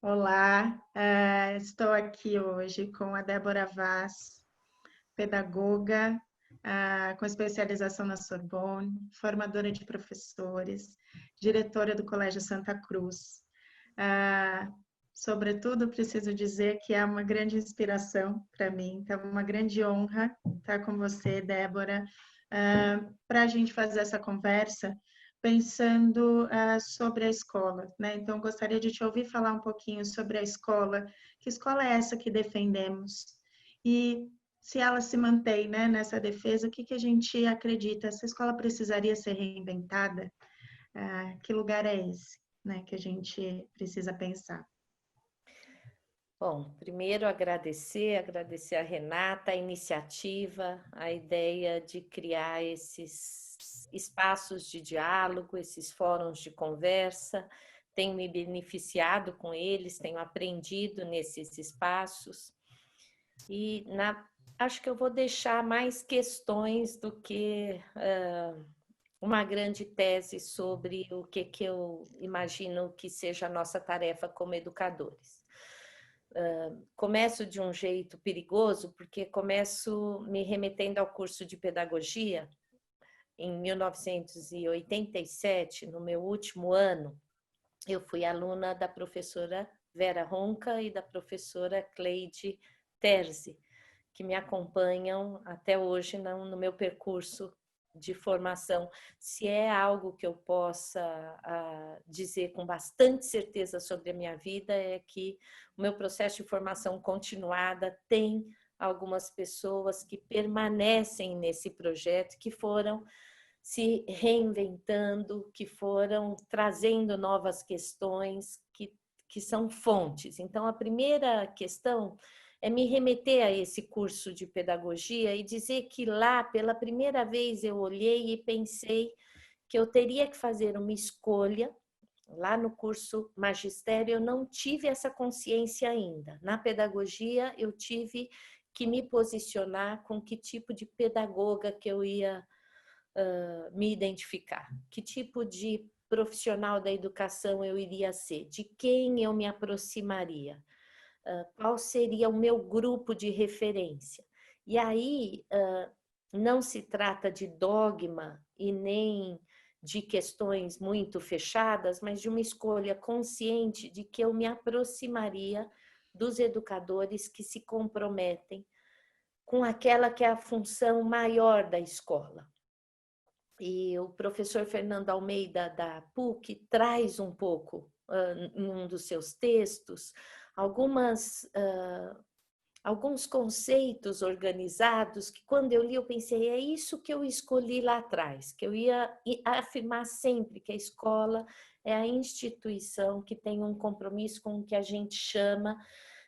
Olá, estou aqui hoje com a Débora Vaz, pedagoga, com especialização na Sorbonne, formadora de professores, diretora do Colégio Santa Cruz. Ah, Sobretudo, preciso dizer que é uma grande inspiração para mim, então, uma grande honra estar com você, Débora, para a gente fazer essa conversa pensando sobre a escola, né? Então, gostaria de te ouvir falar um pouquinho sobre a escola. Que escola é essa que defendemos? E se ela se mantém, né, nessa defesa, o que que a gente acredita? Essa escola precisaria ser reinventada? Que lugar é esse, né, que a gente precisa pensar? Bom, primeiro agradecer a Renata, a iniciativa, a ideia de criar esses espaços de diálogo, esses fóruns de conversa. Tenho me beneficiado com eles, tenho aprendido nesses espaços e acho que eu vou deixar mais questões do que uma grande tese sobre o que eu imagino que seja a nossa tarefa como educadores. Começo de um jeito perigoso, porque começo me remetendo ao curso de pedagogia. Em 1987, no meu último ano, eu fui aluna da professora Vera Ronca e da professora Cleide Terzi, que me acompanham até hoje no meu percurso de formação. Se é algo que eu possa dizer com bastante certeza sobre a minha vida, é que o meu processo de formação continuada tem algumas pessoas que permanecem nesse projeto, que foram se reinventando, que foram trazendo novas questões, que são fontes. Então, a primeira questão é me remeter a esse curso de pedagogia e dizer que lá, pela primeira vez, eu olhei e pensei que eu teria que fazer uma escolha. Lá no curso magistério, eu não tive essa consciência ainda. Na pedagogia, eu tive que me posicionar com que tipo de pedagoga que eu ia me identificar, que tipo de profissional da educação eu iria ser, de quem eu me aproximaria, qual seria o meu grupo de referência. E aí não se trata de dogma e nem de questões muito fechadas, mas de uma escolha consciente de que eu me aproximaria dos educadores que se comprometem com aquela que é a função maior da escola. E o professor Fernando Almeida, da PUC, traz um pouco, em um dos seus textos, alguns conceitos organizados que, quando eu li, eu pensei, é isso que eu escolhi lá atrás, que eu ia afirmar sempre que a escola é a instituição que tem um compromisso com o que a gente chama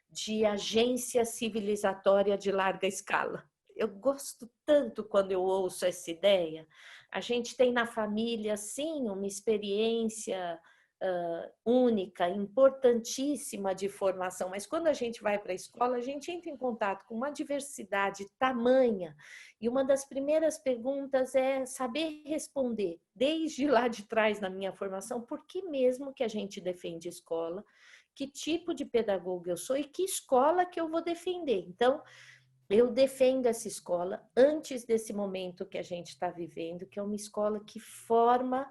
de agência civilizatória de larga escala. Eu gosto tanto quando eu ouço essa ideia. A gente tem na família, sim, uma experiência única, importantíssima de formação, mas quando a gente vai para a escola, a gente entra em contato com uma diversidade tamanha, e uma das primeiras perguntas é saber responder, desde lá de trás na minha formação, por que mesmo que a gente defende escola, que tipo de pedagoga eu sou e que escola que eu vou defender. Então, eu defendo essa escola antes desse momento que a gente está vivendo, que é uma escola que forma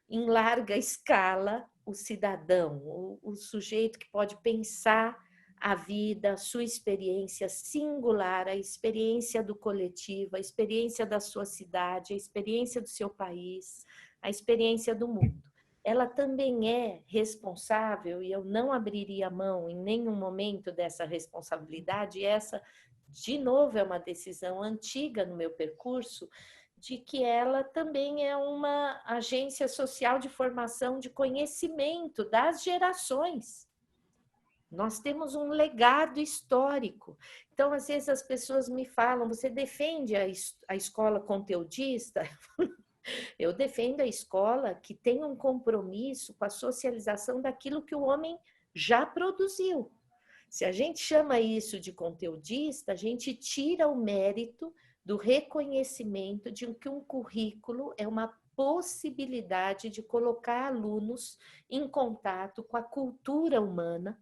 em larga escala o cidadão, o sujeito que pode pensar a vida, a sua experiência singular, a experiência do coletivo, a experiência da sua cidade, a experiência do seu país, a experiência do mundo. Ela também é responsável, e eu não abriria mão em nenhum momento dessa responsabilidade, e essa, de novo, é uma decisão antiga no meu percurso, de que ela também é uma agência social de formação de conhecimento das gerações. Nós temos um legado histórico. Então, às vezes as pessoas me falam, você defende a escola conteudista? Eu defendo a escola que tem um compromisso com a socialização daquilo que o homem já produziu. Se a gente chama isso de conteudista, a gente tira o mérito do reconhecimento de que um currículo é uma possibilidade de colocar alunos em contato com a cultura humana,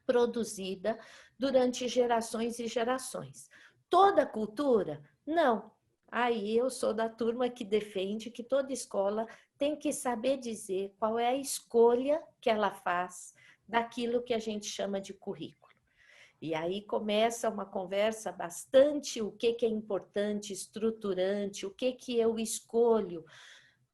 produzida durante gerações e gerações. Toda cultura? Não. Aí eu sou da turma que defende que toda escola tem que saber dizer qual é a escolha que ela faz daquilo que a gente chama de currículo. E aí começa uma conversa bastante o que é importante, estruturante, o que eu escolho,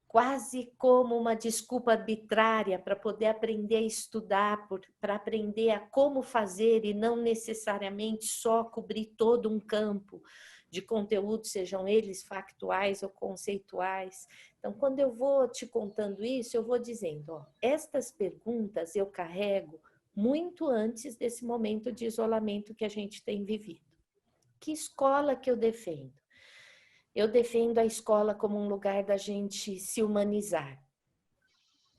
quase como uma desculpa arbitrária para poder aprender a estudar, para aprender a como fazer e não necessariamente só cobrir todo um campo de conteúdo, sejam eles factuais ou conceituais. Então, quando eu vou te contando isso, eu vou dizendo, ó, estas perguntas eu carrego muito antes desse momento de isolamento que a gente tem vivido. Que escola que eu defendo? Eu defendo a escola como um lugar da gente se humanizar,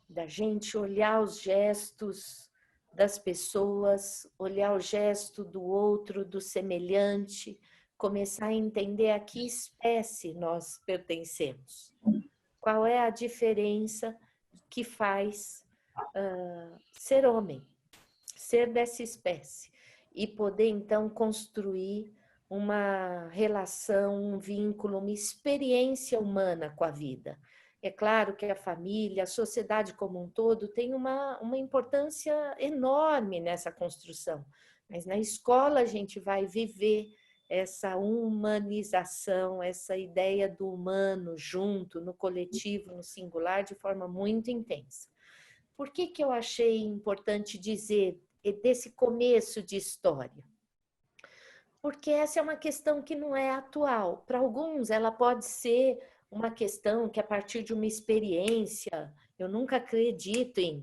da gente olhar os gestos das pessoas, olhar o gesto do outro, do semelhante, começar a entender a que espécie nós pertencemos. Qual é a diferença que faz ser homem, ser dessa espécie, e poder então construir uma relação, um vínculo, uma experiência humana com a vida. É claro que a família, a sociedade como um todo tem uma importância enorme nessa construção, mas na escola a gente vai viver essa humanização, essa ideia do humano junto, no coletivo, no singular, de forma muito intensa. Por que eu achei importante dizer desse começo de história? Porque essa é uma questão que não é atual. Para alguns, ela pode ser uma questão que, a partir de uma experiência, eu nunca acredito em,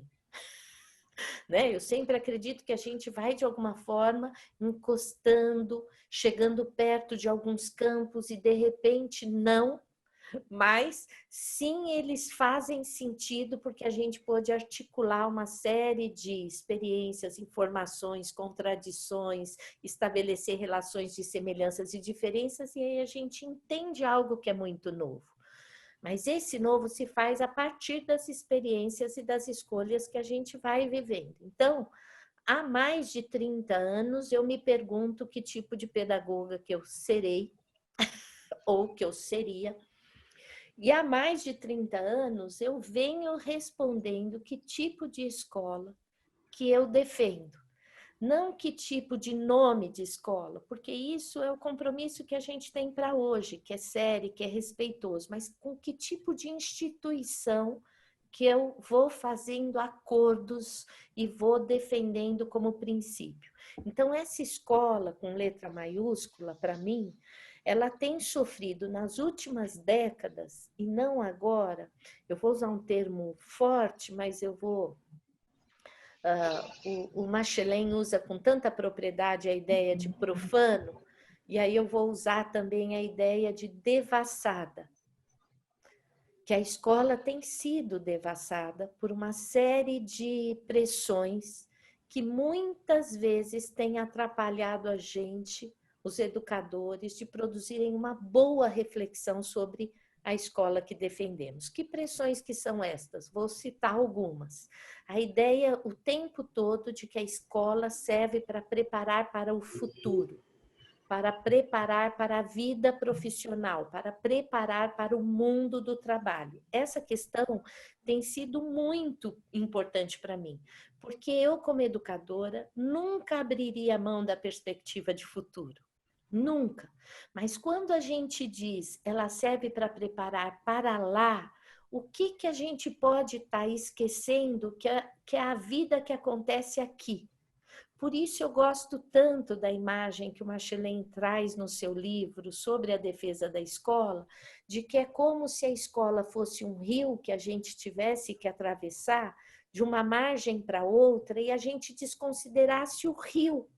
né? Eu sempre acredito que a gente vai, de alguma forma, encostando, chegando perto de alguns campos e, de repente, não. Mas sim, eles fazem sentido porque a gente pode articular uma série de experiências, informações, contradições, estabelecer relações de semelhanças e diferenças, e aí a gente entende algo que é muito novo. Mas esse novo se faz a partir das experiências e das escolhas que a gente vai vivendo. Então, há mais de 30 anos, eu me pergunto que tipo de pedagoga que eu serei ou que eu seria. E há mais de 30 anos eu venho respondendo que tipo de escola que eu defendo. Não que tipo de nome de escola, porque isso é o compromisso que a gente tem para hoje, que é sério, que é respeitoso, mas com que tipo de instituição que eu vou fazendo acordos e vou defendendo como princípio. Então, essa escola com letra maiúscula, para mim, ela tem sofrido nas últimas décadas, e não agora, eu vou usar um termo forte, mas eu vou... o Machelen usa com tanta propriedade a ideia de profano, e aí eu vou usar também a ideia de devassada, que a escola tem sido devassada por uma série de pressões que muitas vezes têm atrapalhado a gente, os educadores, de produzirem uma boa reflexão sobre a escola que defendemos. Que pressões que são estas? Vou citar algumas. A ideia o tempo todo de que a escola serve para preparar para o futuro, para preparar para a vida profissional, para preparar para o mundo do trabalho. Essa questão tem sido muito importante para mim, porque eu, como educadora, nunca abriria mão da perspectiva de futuro. Nunca. Mas quando a gente diz ela serve para preparar para lá, o que a gente pode estar esquecendo que é a vida que acontece aqui? Por isso eu gosto tanto da imagem que o Machelen traz no seu livro sobre a defesa da escola, de que é como se a escola fosse um rio que a gente tivesse que atravessar de uma margem para outra e a gente desconsiderasse o rio,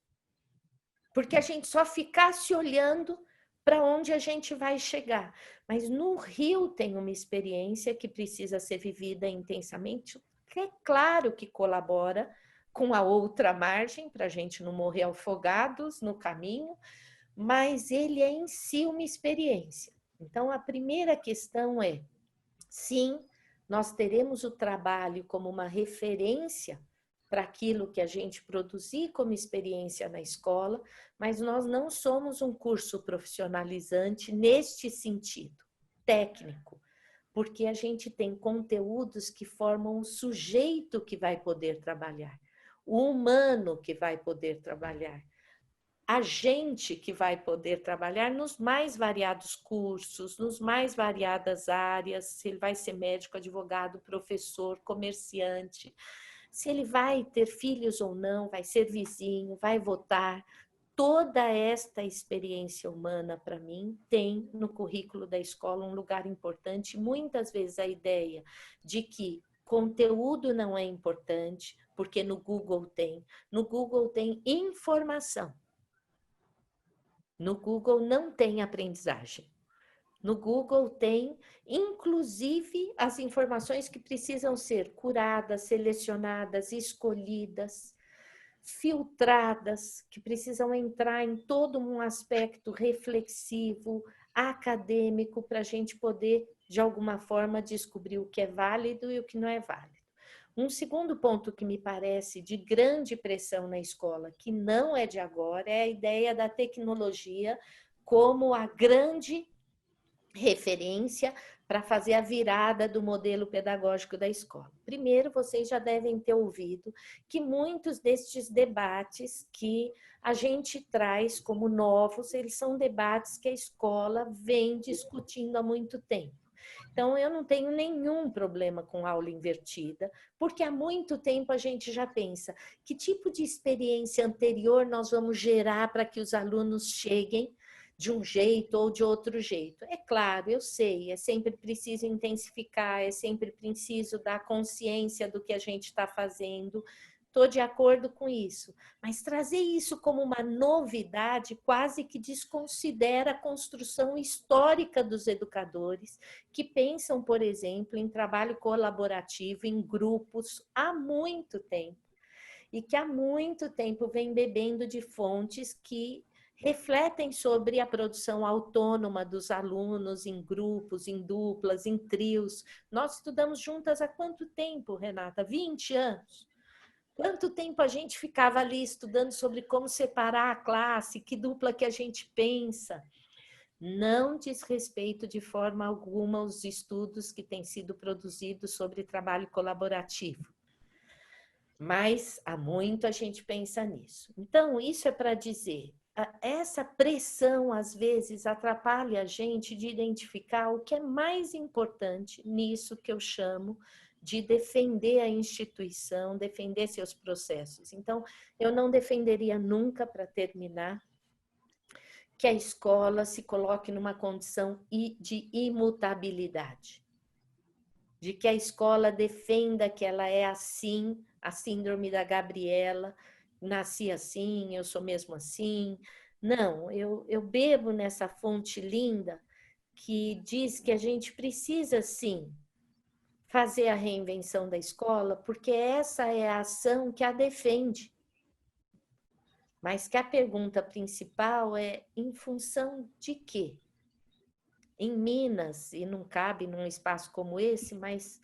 porque a gente só ficasse olhando para onde a gente vai chegar. Mas no rio tem uma experiência que precisa ser vivida intensamente, que é claro que colabora com a outra margem, para a gente não morrer afogados no caminho, mas ele é em si uma experiência. Então, a primeira questão é, sim, nós teremos o trabalho como uma referência para aquilo que a gente produzir como experiência na escola, mas nós não somos um curso profissionalizante neste sentido, técnico, porque a gente tem conteúdos que formam o sujeito que vai poder trabalhar, o humano que vai poder trabalhar, a gente que vai poder trabalhar nos mais variados cursos, nos mais variadas áreas, se ele vai ser médico, advogado, professor, comerciante, se ele vai ter filhos ou não, vai ser vizinho, vai votar. Toda esta experiência humana, para mim, tem no currículo da escola um lugar importante. Muitas vezes a ideia de que conteúdo não é importante, porque no Google tem informação. No Google não tem aprendizagem. No Google tem, inclusive, as informações que precisam ser curadas, selecionadas, escolhidas, filtradas, que precisam entrar em todo um aspecto reflexivo, acadêmico, para a gente poder, de alguma forma, descobrir o que é válido e o que não é válido. Um segundo ponto que me parece de grande pressão na escola, que não é de agora, é a ideia da tecnologia como a grande referência para fazer a virada do modelo pedagógico da escola. Primeiro, vocês já devem ter ouvido que muitos destes debates que a gente traz como novos, eles são debates que a escola vem discutindo há muito tempo. Então, eu não tenho nenhum problema com aula invertida, porque há muito tempo a gente já pensa que tipo de experiência anterior nós vamos gerar para que os alunos cheguem de um jeito ou de outro jeito. É claro, eu sei, é sempre preciso intensificar, é sempre preciso dar consciência do que a gente está fazendo. Estou de acordo com isso, mas trazer isso como uma novidade quase que desconsidera a construção histórica dos educadores que pensam, por exemplo, em trabalho colaborativo, em grupos, há muito tempo. E que há muito tempo vem bebendo de fontes que refletem sobre a produção autônoma dos alunos em grupos, em duplas, em trios. Nós estudamos juntas há quanto tempo, Renata? 20 anos. Quanto tempo a gente ficava ali estudando sobre como separar a classe, que dupla que a gente pensa. Não diz respeito de forma alguma aos estudos que têm sido produzidos sobre trabalho colaborativo. Mas há muito a gente pensa nisso. Então, isso é para dizer, essa pressão às vezes atrapalha a gente de identificar o que é mais importante nisso que eu chamo de defender a instituição, defender seus processos. Então, eu não defenderia nunca, para terminar, que a escola se coloque numa condição de imutabilidade, de que a escola defenda que ela é assim, a síndrome da Gabriela, nasci assim, eu sou mesmo assim. Não, eu bebo nessa fonte linda que diz que a gente precisa, sim, fazer a reinvenção da escola, porque essa é a ação que a defende. Mas que a pergunta principal é em função de quê? Em Minas, e não cabe num espaço como esse, mas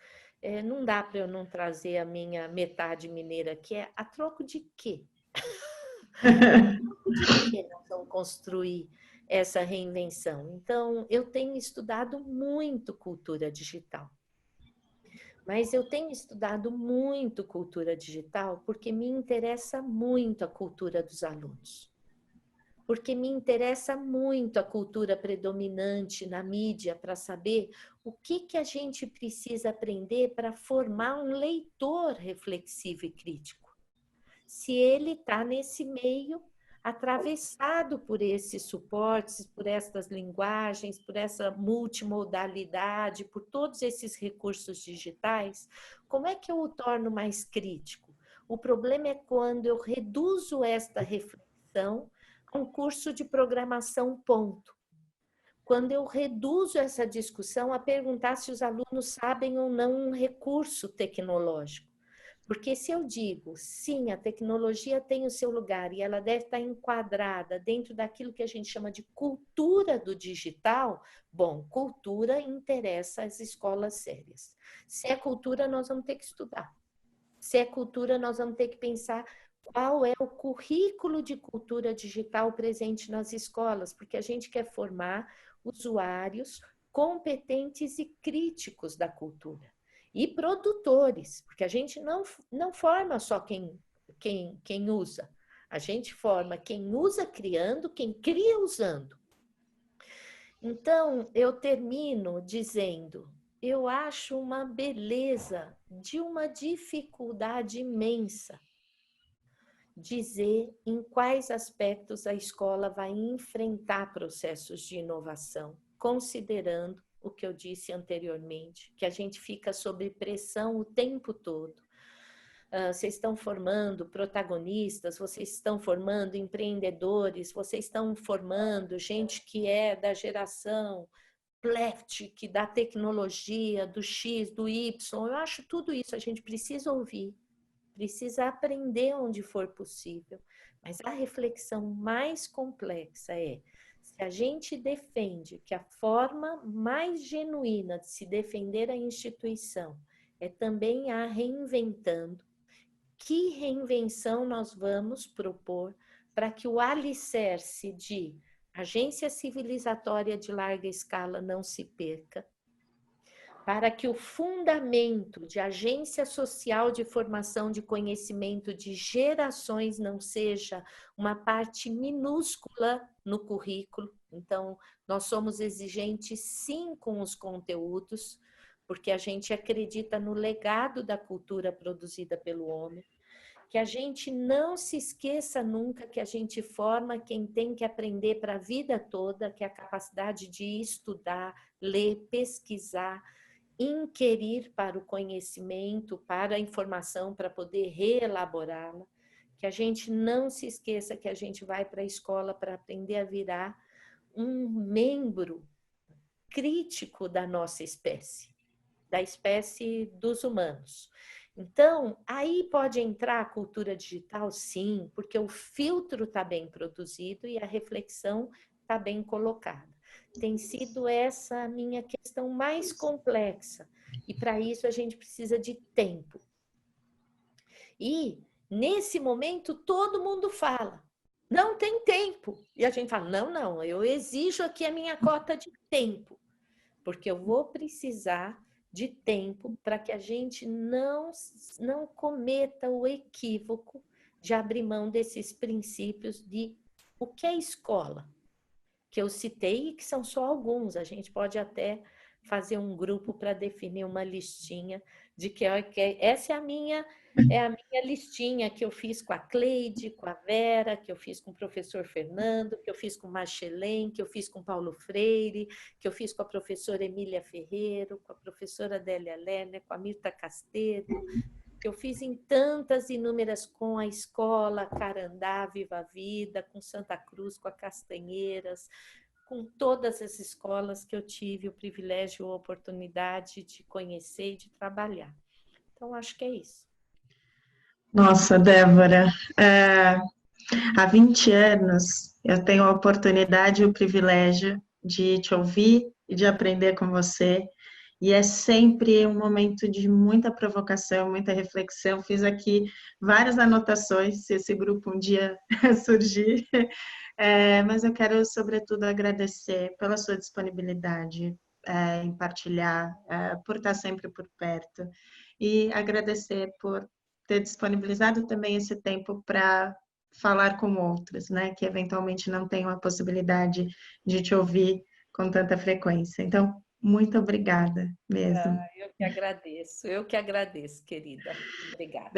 não dá para eu não trazer a minha metade mineira, que é a troco de quê? A troco de quê nós vamos construir essa reinvenção? Então, eu tenho estudado muito cultura digital. Mas eu tenho estudado muito cultura digital porque me interessa muito a cultura dos alunos. Porque me interessa muito a cultura predominante na mídia para saber o que a gente precisa aprender para formar um leitor reflexivo e crítico. Se ele está nesse meio atravessado por esses suportes, por estas linguagens, por essa multimodalidade, por todos esses recursos digitais, como é que eu o torno mais crítico? O problema é quando eu reduzo esta reflexão a um curso de programação ponto. Quando eu reduzo essa discussão a perguntar se os alunos sabem ou não um recurso tecnológico. Porque se eu digo, sim, a tecnologia tem o seu lugar e ela deve estar enquadrada dentro daquilo que a gente chama de cultura do digital, bom, cultura interessa às escolas sérias. Se é cultura, nós vamos ter que estudar. Se é cultura, nós vamos ter que pensar qual é o currículo de cultura digital presente nas escolas, porque a gente quer formar usuários competentes e críticos da cultura. E produtores, porque a gente não forma só quem usa, a gente forma quem usa criando, quem cria usando. Então, eu termino dizendo, eu acho uma beleza de uma dificuldade imensa dizer em quais aspectos a escola vai enfrentar processos de inovação, considerando o que eu disse anteriormente, que a gente fica sob pressão o tempo todo. Vocês estão formando protagonistas, vocês estão formando empreendedores, vocês estão formando gente que é da geração Plectic, da tecnologia, do X, do Y. Eu acho tudo isso, a gente precisa ouvir, precisa aprender onde for possível. Mas a reflexão mais complexa é, se a gente defende que a forma mais genuína de se defender a instituição é também a reinventando, que reinvenção nós vamos propor para que o alicerce de agência civilizatória de larga escala não se perca, para que o fundamento de agência social de formação de conhecimento de gerações não seja uma parte minúscula no currículo. Então, nós somos exigentes sim com os conteúdos, porque a gente acredita no legado da cultura produzida pelo homem, que a gente não se esqueça nunca que a gente forma quem tem que aprender para a vida toda, que é a capacidade de estudar, ler, pesquisar, inquirir para o conhecimento, para a informação, para poder reelaborá-la, que a gente não se esqueça que a gente vai para a escola para aprender a virar um membro crítico da nossa espécie, da espécie dos humanos. Então, aí pode entrar a cultura digital, sim, porque o filtro está bem produzido e a reflexão está bem colocada. Tem sido essa a minha questão mais complexa, e para isso a gente precisa de tempo. E, nesse momento, todo mundo fala, não tem tempo. E a gente fala, não, eu exijo aqui a minha cota de tempo, porque eu vou precisar de tempo para que a gente não cometa o equívoco de abrir mão desses princípios de o que é escola, que eu citei e que são só alguns. A gente pode até fazer um grupo para definir uma listinha de que essa é a minha listinha que eu fiz com a Cleide, com a Vera, que eu fiz com o professor Fernando, que eu fiz com o Marchelém, que eu fiz com o Paulo Freire, que eu fiz com a professora Emília Ferreiro, com a professora Adélia Lerner, com a Mirta Castedo, que eu fiz em tantas inúmeras com a escola Carandá, Viva a Vida, com Santa Cruz, com a Castanheiras, com todas as escolas que eu tive o privilégio ou a oportunidade de conhecer e de trabalhar. Então, acho que é isso. Nossa, Débora, há 20 anos eu tenho a oportunidade e o privilégio de te ouvir e de aprender com você. E é sempre um momento de muita provocação, muita reflexão. Fiz aqui várias anotações, se esse grupo um dia surgir. Mas eu quero, sobretudo, agradecer pela sua disponibilidade em partilhar, por estar sempre por perto. E agradecer por ter disponibilizado também esse tempo para falar com outros, né, que eventualmente não tenham a possibilidade de te ouvir com tanta frequência. Então, muito obrigada mesmo. Eu que agradeço, querida. Obrigada.